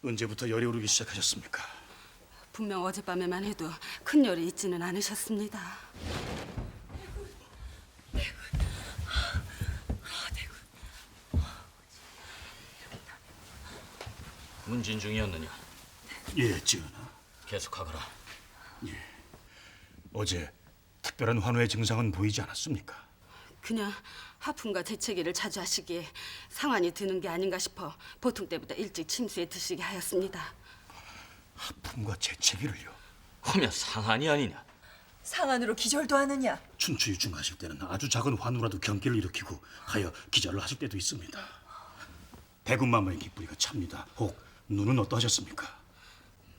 언제부터 열이 오르기 시작하셨습니까? 분명 어젯밤에만 해도 큰 열이 있지는 않으셨습니다. 문진 중이었느냐? 예, 전하. 계속하거라. 어제 특별한 환호의 증상은 보이지 않았습니까? 그냥 하품과 재채기를 자주 하시기에 상환이 드는 게 아닌가 싶어 보통 때보다 일찍 침수에 드시게 하였습니다. 하품과 재채기를요? 하면 상한이 아니냐? 상한으로 기절도 하느냐? 춘추유증하실 때는 아주 작은 환우라도 경기를 일으키고 하여 기절을 하실 때도 있습니다. 대군마마의 기쁘리가 찹니다. 혹 눈은 어떠하셨습니까?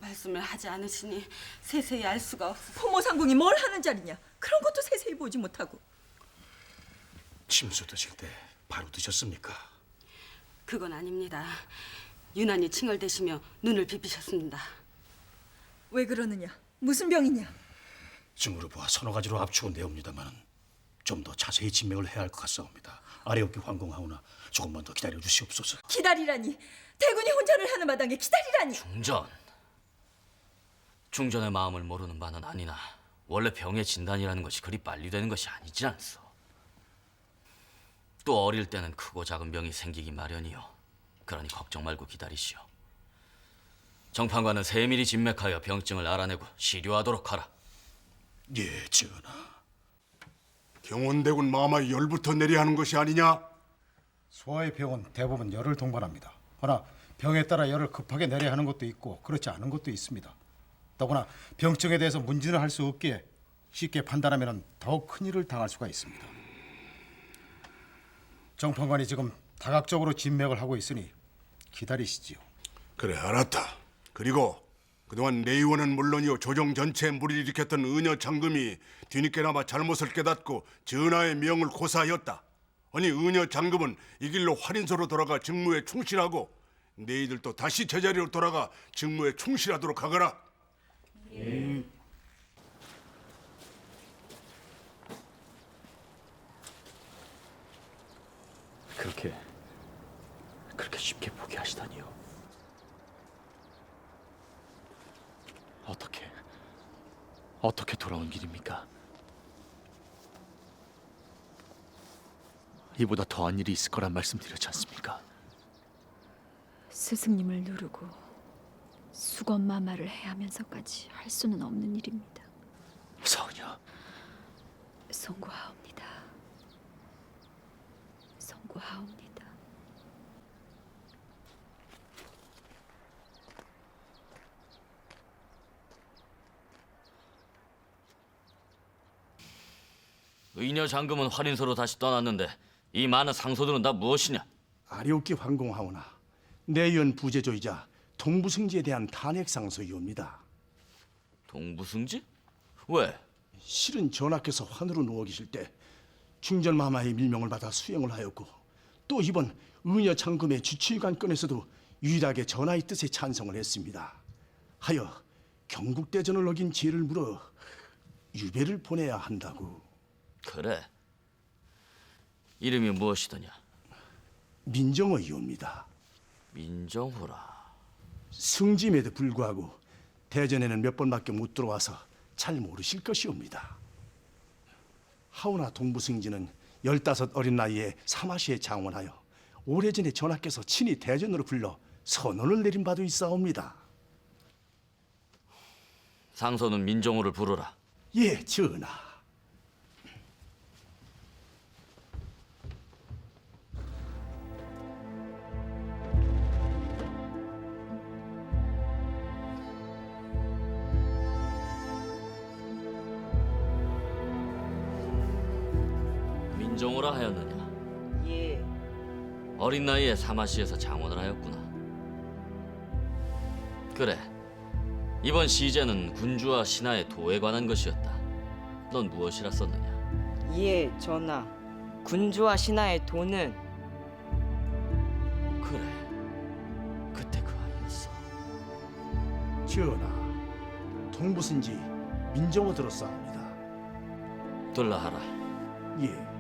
말씀을 하지 않으시니 세세히 알 수가 없어. 포모 상궁이 뭘 하는 자리냐? 그런 것도 세세히 보지 못하고. 침수 드실 때 바로 드셨습니까? 그건 아닙니다. 유난히 칭얼대시며 눈을 비비셨습니다. 왜 그러느냐? 무슨 병이냐? 증으로 보아 서너 가지로 압축은 되옵니다만 좀 더 자세히 진맥을 해야 할 것 같사옵니다. 아래옵기 황공하오나 조금만 더 기다려 주시옵소서. 기다리라니. 대군이 혼전을 하는 마당에 기다리라니. 중전의 마음을 모르는 바는 아니나 원래 병의 진단이라는 것이 그리 빨리 되는 것이 아니지 않소. 또 어릴 때는 크고 작은 병이 생기기 마련이요. 그러니 걱정 말고 기다리시오. 정판관은 세밀히 진맥하여 병증을 알아내고 시료하도록 하라. 예, 전하. 경원대군 마마의 열부터 내려 하는 것이 아니냐? 소아의 병은 대부분 열을 동반합니다. 허나 병에 따라 열을 급하게 내려야 하는 것도 있고 그렇지 않은 것도 있습니다. 더구나 병증에 대해서 문진을 할 수 없기에 쉽게 판단하면 더욱 큰일을 당할 수가 있습니다. 정판관이 지금 다각적으로 진맥을 하고 있으니 기다리시지요. 그래, 알았다. 그리고 그동안 내의원은 물론이요 조정 전체에 무리를 일으켰던 은여 장금이 뒤늦게나마 잘못을 깨닫고 전하의 명을 고사하였다. 아니 은여 장금은 이 길로 활인소로 돌아가 직무에 충실하고 너희들도 다시 제자리로 돌아가 직무에 충실하도록 하거라. 그렇게 쉽게 포기하시다니요. 어떻게 돌아온 길입니까? 이보다 더한 일이 있을 거란 말씀드렸지 않습니까? 스승님을 누르고 수건마마를 해하면서까지 할 수는 없는 일입니다. 서은여, 송구하옵니다. 송구하옵니다. 의녀 장금은 활인소로 다시 떠났는데 이 많은 상소들은 다 무엇이냐? 아래옵기 황공하오나 내연 부제조이자 동부승지에 대한 탄핵상소이옵니다. 동부승지? 왜? 실은 전하께서 환으로 누워 계실 때 중전마마의 밀명을 받아 수행을 하였고 또 이번 의녀 장금의 주치의관건에서도 유일하게 전하의 뜻에 찬성을 했습니다. 하여 경국대전을 어긴 죄를 물어 유배를 보내야 한다고. 그래. 이름이 무엇이더냐? 민정어이옵니다. 민정호라. 승짐에도 불구하고 대전에는 몇 번밖에 못 들어와서 잘 모르실 것이옵니다. 하오나 동부승지는 15 어린 나이에 사마시에 장원하여 오래전에 전하께서 친히 대전으로 불러 선언을 내린 바도 있사옵니다. 상소는 민정호를 부르라. 예, 전하. 민정호라 하였느냐? 예. 어린 나이에 사마시에서 장원을 하였구나. 그래. 이번 시제는 군주와 신하의 도에 관한 것이었다. 넌 무엇이라 썼느냐? 예, 전하. 군주와 신하의 도는 그래. 그때 그 아이였어. 전하, 동부승지 민정어 들었사옵니다. 둘러하라. 예.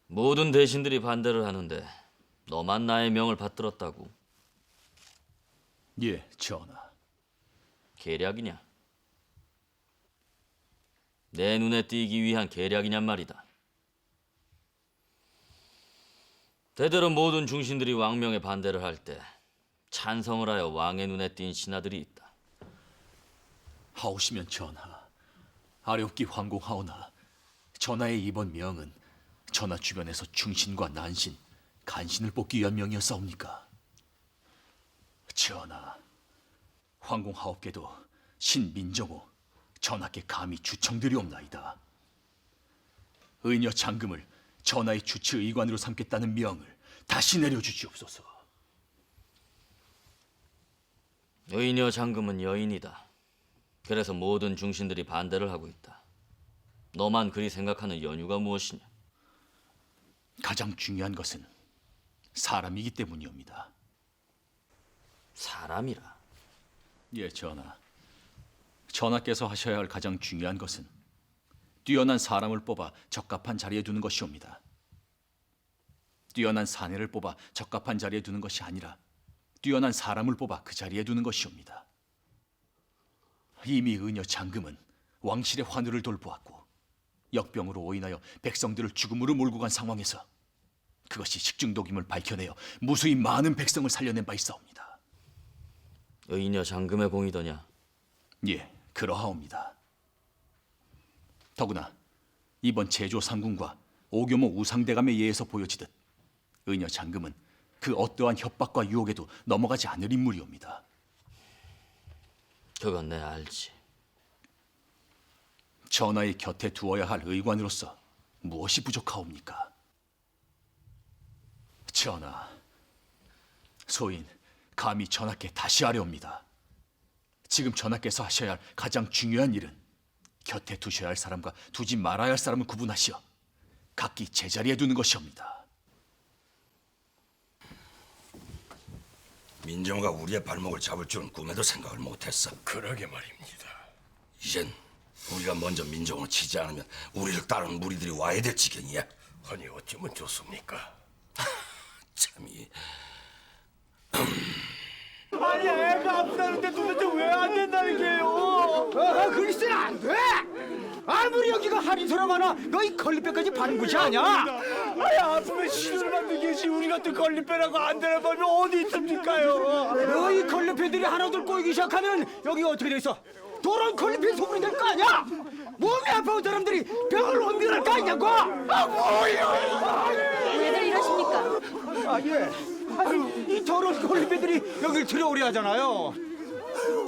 모든 대신들이 반대를 하는데 너만 나의 명을 받들었다고. 예, 전하. 계략이냐? 내 눈에 띄기 위한 계략이냔 말이다. 대대로 모든 중신들이 왕명에 반대를 할 때 찬성을 하여 왕의 눈에 띈 신하들이 있다. 하오시면 전하, 아뢰옵기 황공하오나 전하의 이번 명은 전하 주변에서 중신과 난신, 간신을 뽑기 위한 명이었사옵니까? 전하, 황공하옵께도 신민정호 전하께 감히 주청드리옵나이다. 의녀 장금을 전하의 주치 의관으로 삼겠다는 명을 다시 내려주시옵소서. 의녀 장금은 여인이다. 그래서 모든 중신들이 반대를 하고 있다. 너만 그리 생각하는 연유가 무엇이냐? 가장 중요한 것은 사람이기 때문이옵니다. 사람이라. 예, 전하. 전하께서 하셔야 할 가장 중요한 것은 뛰어난 사람을 뽑아 적합한 자리에 두는 것이옵니다. 뛰어난 사내를 뽑아 적합한 자리에 두는 것이 아니라 뛰어난 사람을 뽑아 그 자리에 두는 것이옵니다. 이미 의녀 장금은 왕실의 환우를 돌보았고 역병으로 오인하여 백성들을 죽음으로 몰고 간 상황에서 그것이 식중독임을 밝혀내어 무수히 많은 백성을 살려낸 바 있사옵니다. 의녀 장금의 공이더냐? 예, 그러하옵니다. 더구나 이번 제조 상궁과 오교모 우상대감에 의해서 보여지듯 의녀 장금은 그 어떠한 협박과 유혹에도 넘어가지 않을 인물이옵니다. 그건 내 알지. 전하의 곁에 두어야 할 의관으로서 무엇이 부족하옵니까? 전하, 소인 감히 전하께 다시 아뢰옵니다. 지금 전하께서 하셔야 할 가장 중요한 일은 곁에 두셔야 할 사람과 두지 말아야 할 사람을 구분하시어 각기 제자리에 두는 것이옵니다. 민정호가 우리의 발목을 잡을 줄은 꿈에도 생각을 못했어. 그러게 말입니다. 이젠 우리가 먼저 민정호를 치지 않으면 우리를 따르는 무리들이 와야 될 지경이야. 아니 어쩌면 좋습니까? 참이. 아니 애가 아프다는데 도대체 왜 안 된다는 게요? 글쎄 안 돼. 아무리 여기가 한인서라마나 너희 걸림pe까지 받은 곳이 아니야. 아니 아프면 시도를 받는 게지 우리 같은 걸림pe라고 안 되는 법이 어디 있습니까요? 너희 걸림pe들이 하나둘 꼬이기 시작하면 여기가 어떻게 돼있어? 도란 걸림pe 소문이 될 거 아니야. 몸이 아파온 사람들이 병을 옮겨갈 거 아니냐고. 왜들 이러십니까? 아 예. 아니 이 더러운 걸림pe들이 여길 들여오려 하잖아요.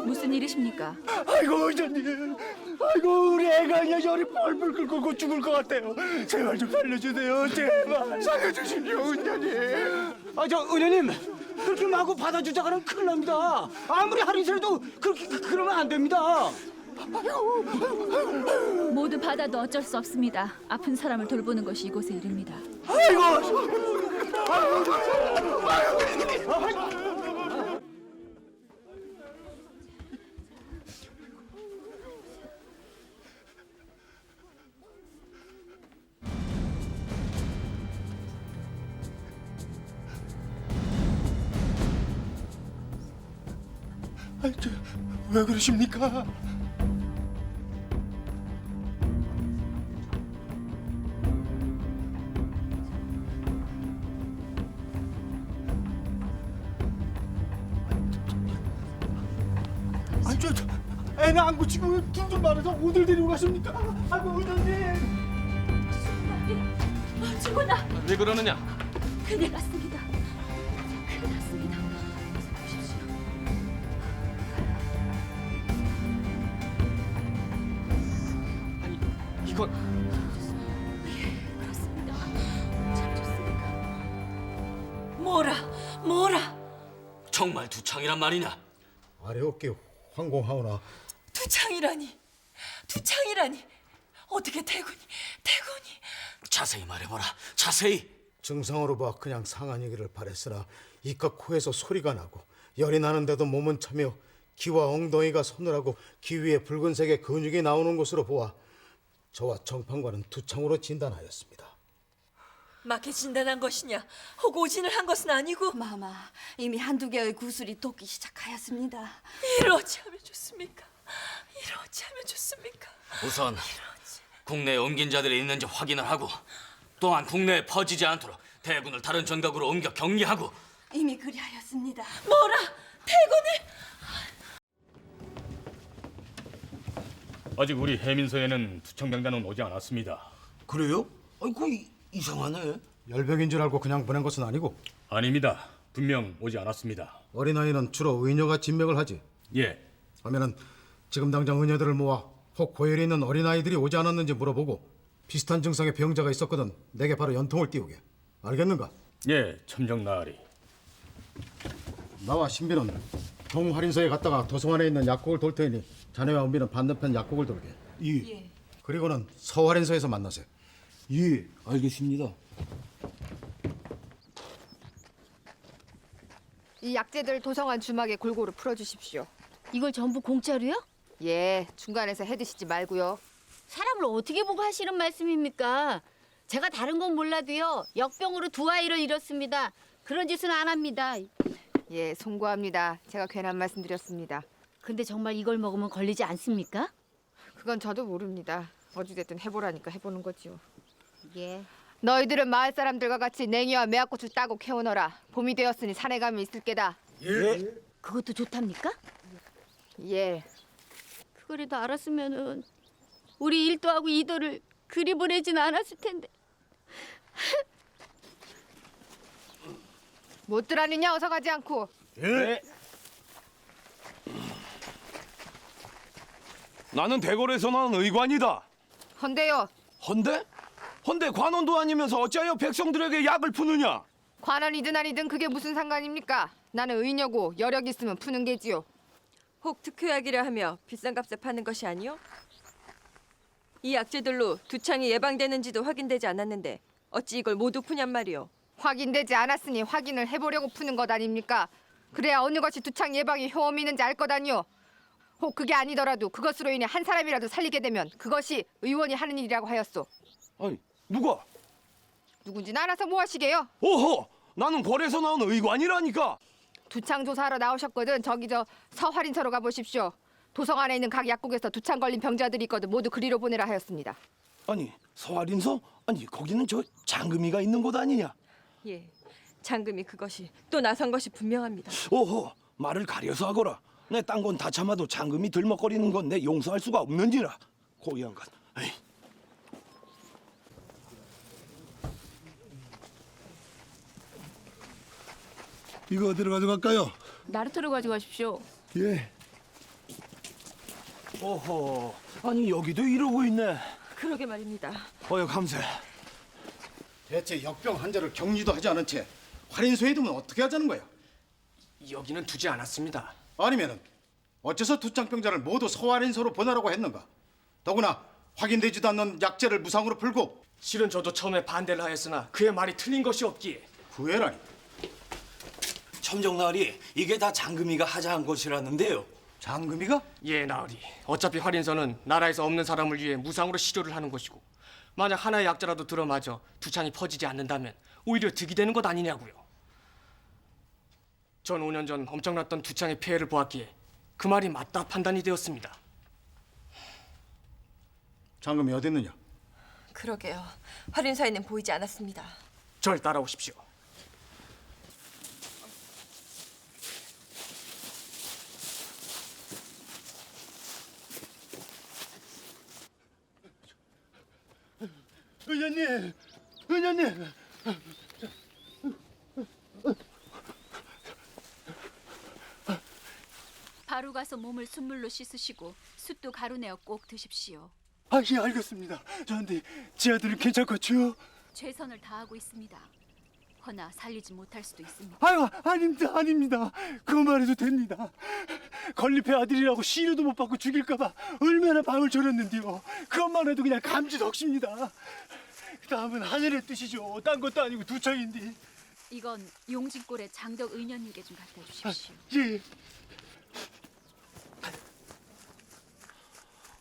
무슨 일이십니까? 아이고 의장님, 아이고 우리 애가 그냥 열이 펄펄 끓고 죽을 것 같아요. 제발 좀 살려주세요, 제발 살려주십시오, 의장님. 아 저 은혜님 그렇게 마구 받아주자가는 큰일 납니다. 아무리 한인서라도 그렇게 그러면 안 됩니다. 모두 받아도 어쩔 수 없습니다. 아픈 사람을 돌보는 것이 이곳의 일입니다. 아니 왜 그러십니까? 아니 저 애는 안 고치고 둘둘 말아서 어딜 데리고 가십니까? 아이고 의장님. 죽었나? 왜 그러느냐? 큰일 났습니다. 큰일 났습니다. 이건 그렇습니다. 참 좋습니다. 뭐라? 정말 두창이란 말이냐? 아래옵기 황공하오나 두창이라니 어떻게 대군이 자세히 말해보라. 자세히. 증상으로 봐 그냥 상한이기를 바랬으나 이깟 코에서 소리가 나고 열이 나는데도 몸은 차며 귀와 엉덩이가 서늘하고 귀 위에 붉은색의 근육이 나오는 것으로 보아 저와 정판관은 두창으로 진단하였습니다. 막해 진단한 것이냐? 혹 오진을 한 것은 아니고? 마마, 이미 한두 개의 구슬이 돋기 시작하였습니다. 이를 어찌하면 좋습니까? 이를 어찌하면 좋습니까? 우선 국내에 옮긴 자들이 있는지 확인을 하고 또한 국내에 퍼지지 않도록 대군을 다른 전각으로 옮겨 격리하고 이미 그리하였습니다. 뭐라? 태군을? 아직 우리 해민서에는 투청병단은 오지 않았습니다. 그래요? 아이고 이상하네. 열병인 줄 알고 그냥 보낸 것은 아니고 아닙니다. 분명 오지 않았습니다. 어린아이는 주로 의녀가 진맥을 하지. 예, 하면은 지금 당장 의녀들을 모아 혹 고열이 있는 어린아이들이 오지 않았는지 물어보고 비슷한 증상의 병자가 있었거든 내게 바로 연통을 띄우게. 알겠는가? 예, 첨정나으리. 나와 신비는 동할인소에 갔다가 도서관에 있는 약국을 돌 테니 자네와 은비는 반대편 약국을 돌게. 예. 그리고는 서할인소에서 만나세. 예, 알겠습니다. 이 약재들 도서관 주막에 골고루 풀어주십시오. 이걸 전부 공짜로요? 예, 중간에서 해드시지 말고요. 사람을 어떻게 보고 하시는 말씀입니까? 제가 다른 건 몰라도요. 역병으로 두 아이를 잃었습니다. 그런 짓은 안 합니다. 예, 송구합니다. 제가 괜한 말씀 드렸습니다. 근데 정말 이걸 먹으면 걸리지 않습니까? 그건 저도 모릅니다. 어찌됐든 해보라니까 해보는 거지요. 예. 너희들은 마을 사람들과 같이 냉이와 매화꽃을 따고 캐오너라. 봄이 되었으니 산에 가면 있을 게다. 예. 그것도 좋답니까? 예. 그거라도 알았으면은 우리 일도하고 이도를 그리 보내진 않았을 텐데. 못들 아니냐 어서 가지 않고. 예. 나는 대궐에서 난 의관이다. 헌데요. 헌데? 헌데 관원도 아니면서 어찌하여 백성들에게 약을 푸느냐? 관원이든 아니든 그게 무슨 상관입니까? 나는 의녀고 여력 있으면 푸는 게지요. 혹 특효약이라 하며 비싼 값에 파는 것이 아니요? 이 약재들로 두창이 예방되는지도 확인되지 않았는데 어찌 이걸 모두 푸냔 말이오? 확인되지 않았으니 확인을 해보려고 푸는 것 아닙니까? 그래야 어느 것이 두창 예방에 효험이 있는지 알 것 아니오. 혹 그게 아니더라도 그것으로 인해 한 사람이라도 살리게 되면 그것이 의원이 하는 일이라고 하였소. 아니 누가? 누군지는 알아서 뭐 하시게요? 오호! 나는 궐에서 나온 의관이라니까. 두창 조사하러 나오셨거든. 저기 저 서할인서로 가보십시오. 도서관에 있는 각 약국에서 두창 걸린 병자들이 있거든 모두 그리로 보내라 하였습니다. 아니 서할인서? 아니 거기는 저 장금이가 있는 곳 아니냐? 예, 장금이 그것이 또 나선 것이 분명합니다. 오호! 말을 가려서 하거라. 내 딴 건 다 참아도 장금이 들먹거리는 건 내 용서할 수가 없는지라. 고이한 것. 에이. 이거 어디로 가져갈까요? 나루터로 가져가십시오. 예. 오호. 아니 여기도 이러고 있네. 그러게 말입니다. 어여 감세. 대체 역병 환자를 격리도 하지 않은 채 할인소에 두면 어떻게 하자는 거야? 여기는 두지 않았습니다. 아니면은 어째서 두창병자를 모두 서할인소로 보내라고 했는가? 더구나 확인되지도 않는 약재를 무상으로 풀고. 실은 저도 처음에 반대를 하였으나 그의 말이 틀린 것이 없기에. 후회라니. 첨정나으리 이게 다 장금이가 하자한 것이라는데요. 장금이가? 예, 나으리. 어차피 할인서는 나라에서 없는 사람을 위해 무상으로 치료를 하는 것이고 만약 하나의 약자라도 들어맞아 두창이 퍼지지 않는다면 오히려 득이 되는 것 아니냐고요. 전 5년 전 엄청났던 두창의 피해를 보았기에 그 말이 맞다 판단이 되었습니다. 장금이 어디 있느냐? 그러게요. 할인사에는 보이지 않았습니다. 절 따라오십시오. 의원님, 의원님. 바로 가서 몸을 순물로 씻으시고 숯도 가루내어 꼭 드십시오. 아, 예, 알겠습니다. 저한테 제 아들은 괜찮겠죠? 최선을 다하고 있습니다. 허나 살리지 못할 수도 있습니다. 아유, 아닙니다, 아닙니다. 그만 해도 됩니다. 건립회 아들이라고 시료도 못 받고 죽일까봐 얼마나 방을 졸였는데요. 그것만 해도 그냥 감지덕십니다. 다음은 하늘의 뜻이죠. 딴 것도 아니고 두창인데. 이건 용진골의 장덕 의녀님께 좀 갖다 주십시오. 예.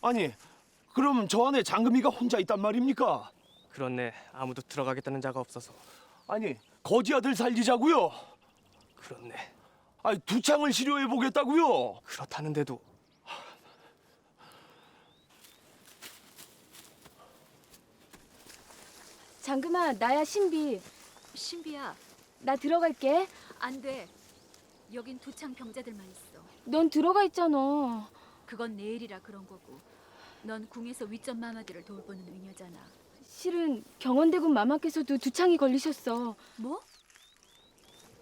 아니 그럼 저 안에 장금이가 혼자 있단 말입니까? 그렇네. 아무도 들어가겠다는 자가 없어서. 아니 거지 아들 살리자고요? 그렇네. 아니 두창을 치료해 보겠다고요? 그렇다는데도. 장금아, 나야 신비. 신비야, 나 들어갈게. 안 돼. 여긴 두창 병자들만 있어. 넌 들어가 있잖아. 그건 내일이라 그런 거고. 넌 궁에서 위점 마마들을 돌보는 의녀잖아. 실은 경원대군 마마께서도 두창이 걸리셨어. 뭐?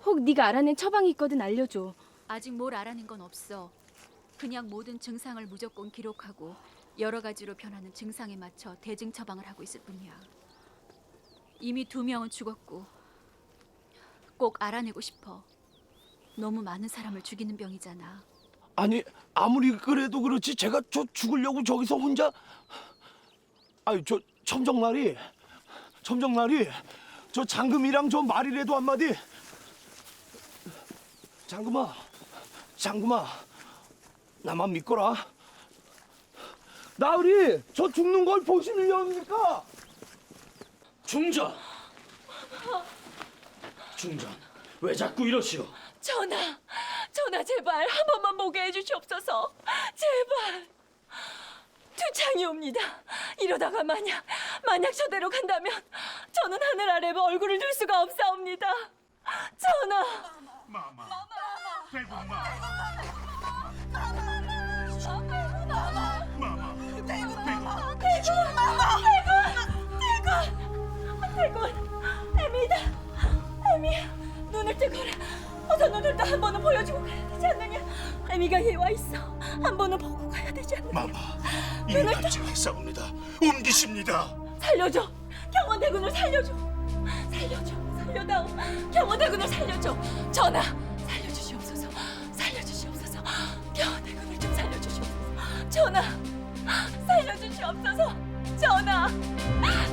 혹 네가 알아낸 처방이 있거든 알려줘. 아직 뭘 알아낸 건 없어. 그냥 모든 증상을 무조건 기록하고 여러 가지로 변하는 증상에 맞춰 대증 처방을 하고 있을 뿐이야. 이미 2명은 죽었고 꼭 알아내고 싶어. 너무 많은 사람을 죽이는 병이잖아. 아니 아무리 그래도 그렇지 제가 저 죽으려고 저기서 혼자 아니 저 첨정날이 저 장금이랑 저 말이라도 한마디. 장금아 나만 믿거라. 나으리 저 죽는 걸 보시려합니까? 중전 왜 자꾸 이러시오? 전하 제발 한 번만 보게 해주시옵소서. 제발. 두창이 옵니다. 이러다가 만약 저대로 간다면 저는 하늘 아래 얼굴을 둘 수가 없사옵니다. 전하. 대군, 애미다. 애미야, 눈을 뜨거라. 어서 눈을 떠 한 번은 보여주고 가야 되지 않느냐. 애미가 얘 와 있어. 한 번은 보고 가야 되지 않느냐. 마마, 이미 발진했사옵니다. 옮기십니다. 살려줘. 경원대군을 살려줘. 살려다오. 경원대군을 살려줘. 전하, 살려주시옵소서. 경원대군을 좀 살려주시옵소서. 전하, 살려주시옵소서. 전하,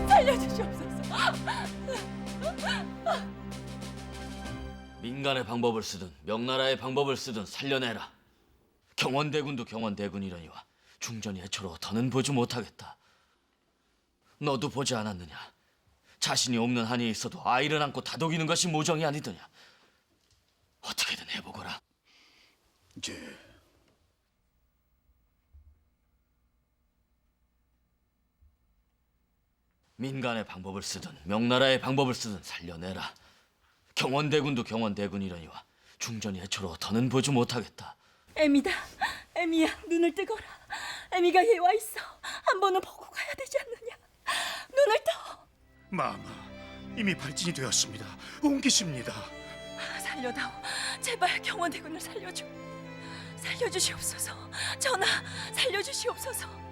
살려주시옵소서. 민간의 방법을 쓰든 명나라의 방법을 쓰든 살려내라. 경원대군도 경원대군이려니와 중전이 애초로 더는 보지 못하겠다. 너도 보지 않았느냐? 자신이 없는 한이 있어도 아이를 안고 다독이는 것이 모정이 아니더냐? 어떻게든 해보거라. 제 민간의 방법을 쓰든 명나라의 방법을 쓰든 살려내라. 경원대군도 경원대군이려니와 중전이 애초로 더는 보지 못하겠다. 애미다. 애미야, 눈을 뜨거라. 애미가 얘 와 있어. 한 번은 보고 가야 되지 않느냐. 눈을 떠. 마마, 이미 발진이 되었습니다. 옮기십니다. 살려다오. 제발 경원대군을 살려주시옵소서. 전하, 살려주시옵소서.